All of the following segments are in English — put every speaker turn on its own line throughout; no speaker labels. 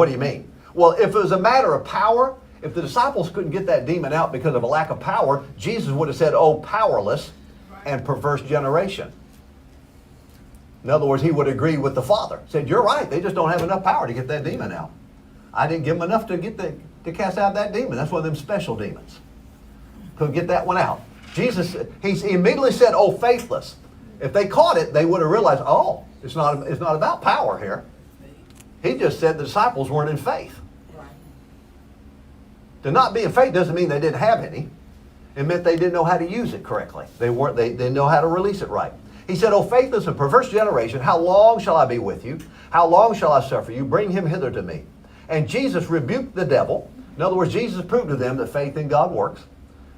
What do you mean? Well, if it was a matter of power, if the disciples couldn't get that demon out because of a lack of power, Jesus would have said, oh, powerless and perverse generation. In other words, he would agree with the Father. Said, you're right, they just don't have enough power to get that demon out. I didn't give them enough to cast out that demon. That's one of them special demons. Couldn't get that one out. Jesus, he immediately said, oh, faithless. If they caught it, they would have realized, oh, it's not about power here. He just said the disciples weren't in faith. Right. To not be in faith doesn't mean they didn't have any. It meant they didn't know how to use it correctly. They didn't know how to release it right. He said, O faithless and perverse generation, how long shall I be with you? How long shall I suffer you? Bring him hither to me. And Jesus rebuked the devil. In other words, Jesus proved to them that faith in God works,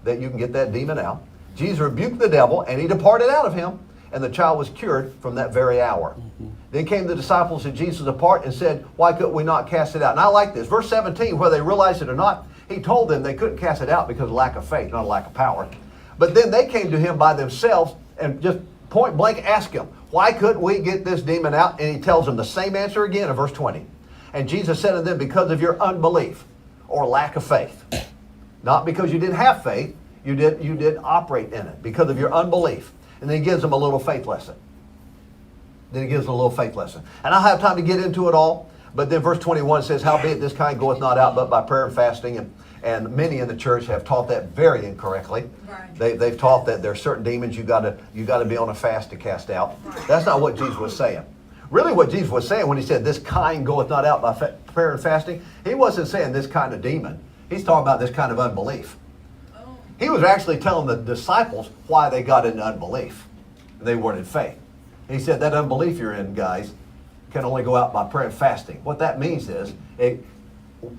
that you can get that demon out. Jesus rebuked the devil, and he departed out of him, and the child was cured from that very hour. Then came the disciples to Jesus apart and said, why could we not cast it out? And I like this. Verse 17, whether they realized it or not, he told them they couldn't cast it out because of lack of faith, not a lack of power. But then they came to him by themselves and just point blank asked him, why couldn't we get this demon out? And he tells them the same answer again in verse 20. And Jesus said to them, because of your unbelief or lack of faith. Not because you didn't have faith, you didn't operate in it. Because of your unbelief. And then he gives them a little faith lesson. And I don't have time to get into it all. But then verse 21 says, howbeit this kind goeth not out but by prayer and fasting. And many in the church have taught that very incorrectly. Right. They've taught that there are certain demons you got to be on a fast to cast out. Right. That's not what Jesus was saying. Really what Jesus was saying when he said this kind goeth not out by prayer and fasting, he wasn't saying this kind of demon. He's talking about this kind of unbelief. Oh. He was actually telling the disciples why they got into unbelief. They weren't in faith. He said that unbelief you're in, guys, can only go out by prayer and fasting. What that means is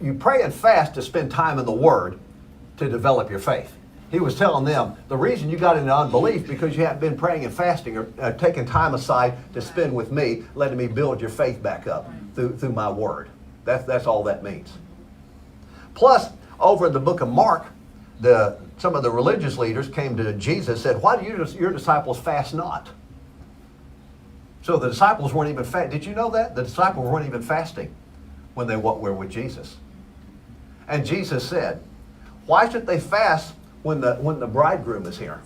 you pray and fast to spend time in the Word to develop your faith. He was telling them the reason you got into unbelief because you haven't been praying and fasting or taking time aside to spend with me, letting me build your faith back up through my Word. That's all that means. Plus, over in the book of Mark, some of the religious leaders came to Jesus and said, why do your disciples fast not? So the disciples weren't even fasting. Did you know that? The disciples weren't even fasting when they were with Jesus. And Jesus said, why should they fast when the bridegroom is here?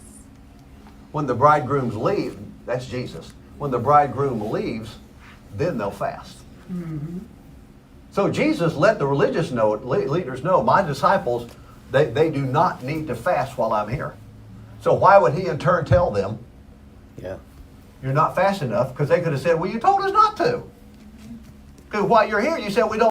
When the bridegrooms leave, that's Jesus. When the bridegroom leaves, then they'll fast. Mm-hmm. So Jesus let the religious leaders know, my disciples, they do not need to fast while I'm here. So why would he in turn tell them, you're not fast enough? Because they could have said, well, you told us not to. Because while you're here, you said we don't